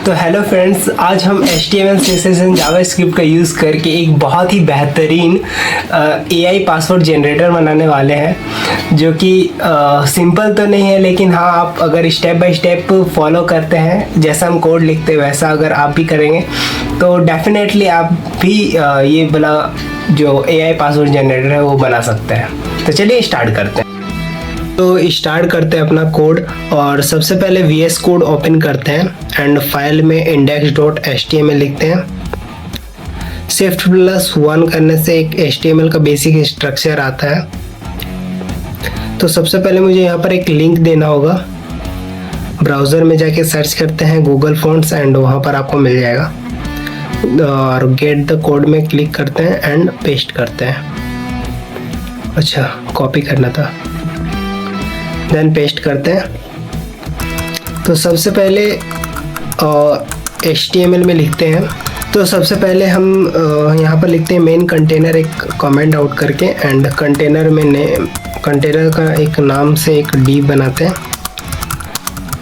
तो hello friends, आज हम HTML CSS एंड जावास्क्रिप्ट का यूज़ करके एक बहुत ही बेहतरीन AI पासवर्ड जनरेटर बनाने वाले हैं, जो कि सिंपल तो नहीं है, लेकिन हाँ, आप अगर स्टेप बाय स्टेप फॉलो करते हैं, जैसा हम कोड लिखते हैं वैसा अगर आप भी करेंगे तो डेफिनेटली आप भी ये वाला जो AI पासवर्ड जनरेटर है वो बना सकते हैं। तो चलिए स्टार्ट करते हैं। तो स्टार्ट करते हैं अपना कोड, और सबसे पहले VS कोड ओपन करते हैं एंड फाइल में index.html लिखते हैं। Shift+1 करने से एक HTML का बेसिक स्ट्रक्चर आता है। तो सबसे पहले मुझे यहाँ पर एक लिंक देना होगा। ब्राउज़र में जाके सर्च करते हैं गूगल फॉन्ट्स एंड वहाँ पर आपको मिल जाएगा, और गेट द कोड में क्लिक करते हैं एंड पेस्ट करते हैं। अच्छा, कॉपी करना था, देन पेस्ट करते हैं। तो सबसे पहले HTML में लिखते हैं। तो सबसे पहले हम यहाँ पर लिखते हैं मेन कंटेनर, एक कमेंट आउट करके, एंड कंटेनर में कंटेनर का एक नाम से एक डी बनाते हैं।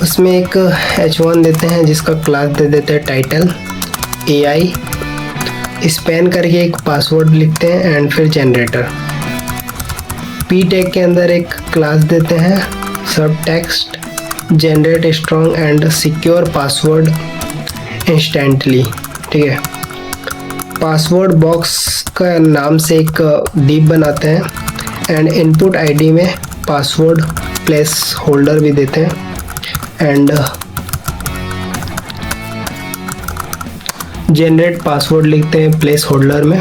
उसमें एक h1 देते हैं जिसका क्लास दे देते हैं टाइटल AI। स्पैन करके एक पासवर्ड लिखते हैं एंड फिर जनरेटर। p टैग के अंदर एक क्लास देते हैं सब text generate strong and secure password instantly. ठीक है, पासवर्ड बॉक्स का नाम से एक डिव बनाते हैं एंड इनपुट आईडी में पासवर्ड प्लेस होल्डर भी देते हैं एंड जनरेट पासवर्ड लिखते हैं प्लेस होल्डर में।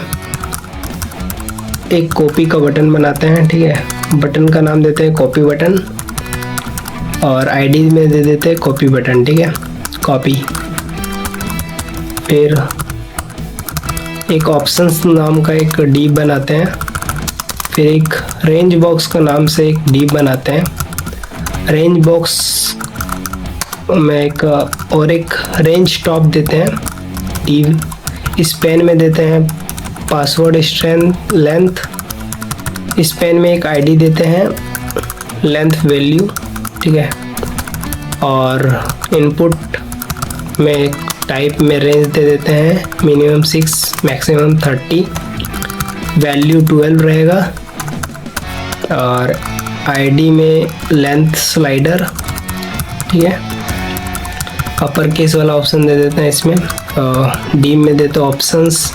एक कॉपी का बटन बनाते हैं। ठीक है, बटन का नाम देते हैं कॉपी बटन, और आईडी में दे देते हैं कॉपी बटन। ठीक है, कॉपी। फिर एक ऑप्शंस नाम का एक डिव बनाते हैं। फिर एक रेंज बॉक्स का नाम से एक डिव बनाते हैं। रेंज बॉक्स में एक रेंज टॉप देते हैं डिव। स्पैन में देते हैं पासवर्ड स्ट्रेंथ लेंथ। स्पैन में एक आईडी देते हैं लेंथ वैल्यू। ठीक है, और इनपुट में एक टाइप में रेंज दे देते हैं मिनिमम 6 मैक्सिमम 30, वैल्यू 12 रहेगा, और आईडी में लेंथ स्लाइडर। ठीक है, अपर केस वाला ऑप्शन दे देते हैं इसमें। डी में देते हैं options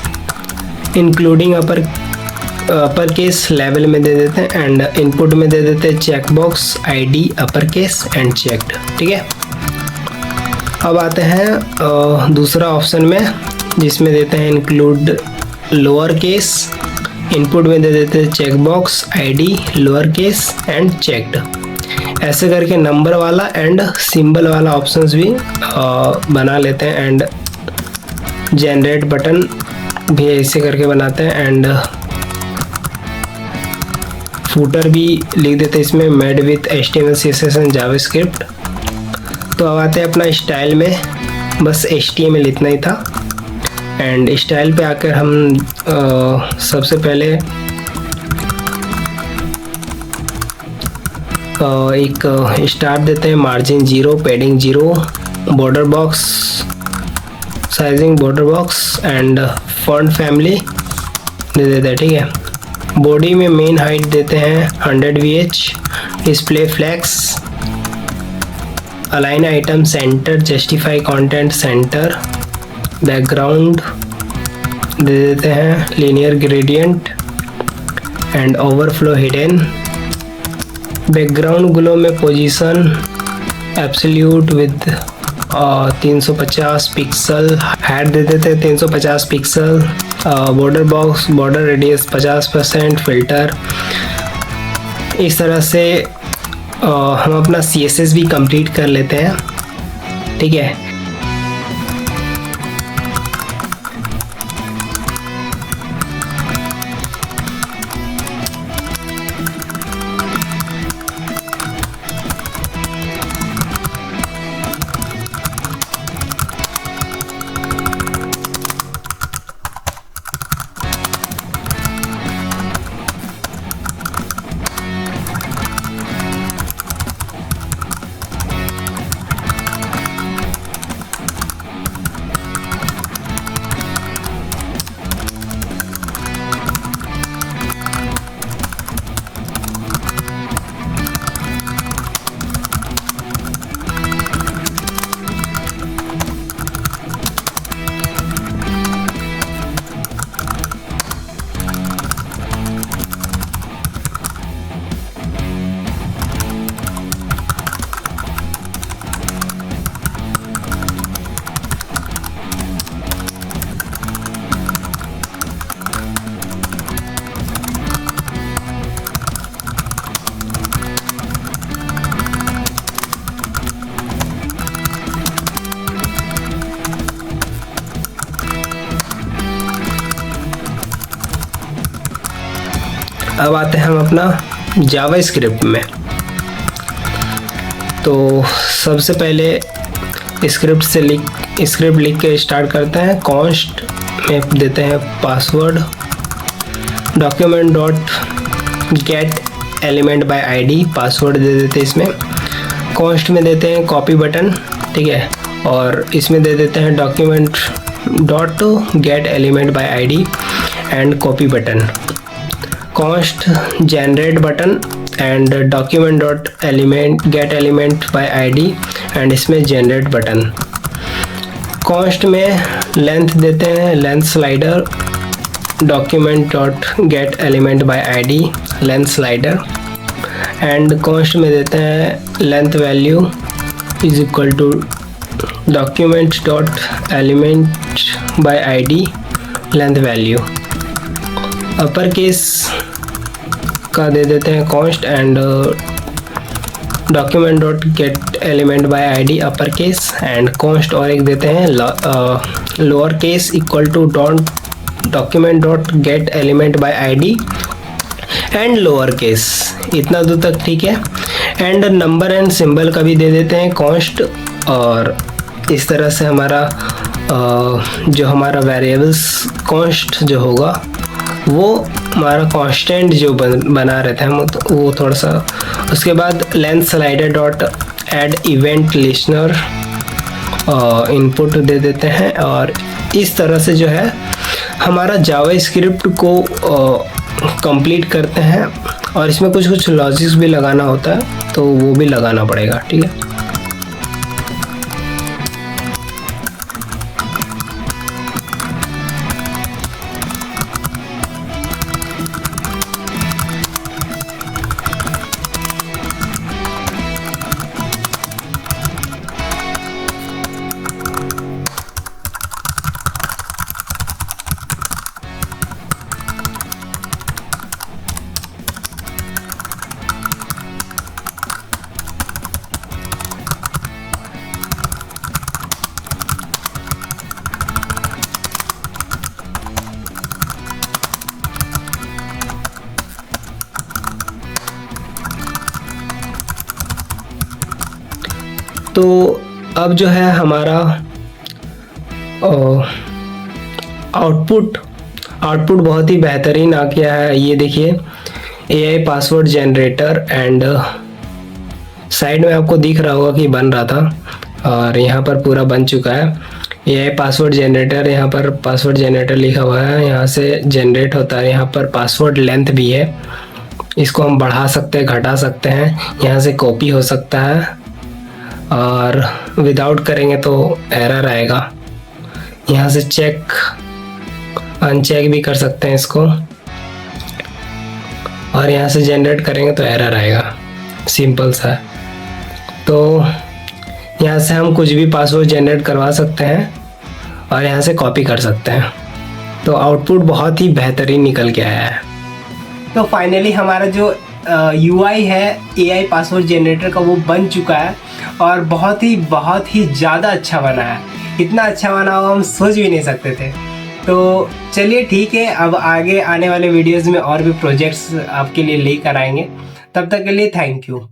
including upper case level में दे देते हैं, एंड इनपुट में दे देते हैं checkbox ID upper case and checked. ठीक है, अब आते हैं दूसरा ऑप्शन में, जिसमें देते हैं इंक्लूड लोअर केस। इनपुट में दे देते हैं checkbox ID lower case and checked. ऐसे करके नंबर वाला एंड सिंबल वाला ऑप्शंस भी बना लेते हैं, एंड जनरेट बटन भी ऐसे करके बनाते हैं, एंड फूटर भी लिख देते हैं इसमें made with HTML CSS and JavaScript. तो अब आते हैं अपना स्टाइल में। बस HTML इतना ही था, एंड स्टाइल पे आकर हम सबसे पहले एक स्टार देते हैं, margin 0, padding 0, border box sizing border box and font family दे देते हैं। ठीक है, बॉडी में मेन हाइट देते हैं 100 VH, display flex, align item centre, justify content centre, background दे देते हैं linear gradient and overflow hidden. Background glow में position absolute width 350 pixel, height दे देते हैं 350 pixel, border box border radius 50%, filter. इस तरह से हम अपना CSS भी कंप्लीट कर लेते हैं। ठीक है, अब आते हैं हम अपना जावास्क्रिप्ट में। तो सबसे पहले स्क्रिप्ट लिख के स्टार्ट करते हैं। कॉन्स्ट में देते हैं password, document dot get element by ID, password दे देते हैं इसमें। कॉन्स्ट में देते हैं कॉपी बटन, ठीक है, और इसमें दे देते हैं document dot get element by ID and copy button. Const generate button and document dot element get element by ID and इसमें जनरेट बटन। कॉन्स्ट में लेंथ देते हैं length slider, document dot get element by ID length slider and const में देते हैं length value is equal to document dot element by ID length value. Upper case का दे देते हैं const and document dot get element by ID upper case and const और एक देते हैं lower case equal to document dot get element by ID and lower case. इतना दूर तक ठीक है। एंड नंबर एंड सिंबल का भी दे देते हैं कॉन्स्ट, और इस तरह से हमारा जो हमारा वेरिएबल्स कॉन्स्ट जो होगा वो हमारा कांस्टेंट जो बना रहता है हम वो थोड़ा सा। उसके बाद length slider dot add event listener input दे देते हैं, और इस तरह से जो है हमारा जावास्क्रिप्ट को कंप्लीट करते हैं। और इसमें कुछ लॉजिक्स भी लगाना होता है तो वो भी लगाना पड़ेगा, ठीक है। तो अब जो है हमारा आउटपुट बहुत ही बेहतरीन आ गया है। ये देखिए AI password generator and side में आपको दिख रहा होगा कि बन रहा था, और यहाँ पर पूरा बन चुका है। AI पासवर्ड जनरेटर, यहाँ पर पासवर्ड जनरेटर लिखा हुआ है, यहाँ से जनरेट होता है। यहाँ पर पासवर्ड लेंथ भी है, इसको हम बढ़ा सकते हैं घटा सकते हैं। यहाँ से कॉपी हो सकता है, और विदाउट करेंगे तो एरर आएगा। यहाँ से चेक अनचेक भी कर सकते हैं इसको, और यहाँ से जनरेट करेंगे तो एरर आएगा। सिंपल सा है। तो यहाँ से हम कुछ भी पासवर्ड जनरेट करवा सकते हैं और यहाँ से कॉपी कर सकते हैं। तो आउटपुट बहुत ही बेहतरीन निकल के आया है। तो फाइनली हमारा जो UI है AI पासवर्ड जनरेटर का वो बन चुका है, और बहुत ही ज़्यादा अच्छा बना है। इतना अच्छा बना हो हम सोच भी नहीं सकते थे। तो चलिए ठीक है, अब आगे आने वाले वीडियोस में और भी प्रोजेक्ट्स आपके लिए लेकर आएंगे। तब तक के लिए थैंक यू।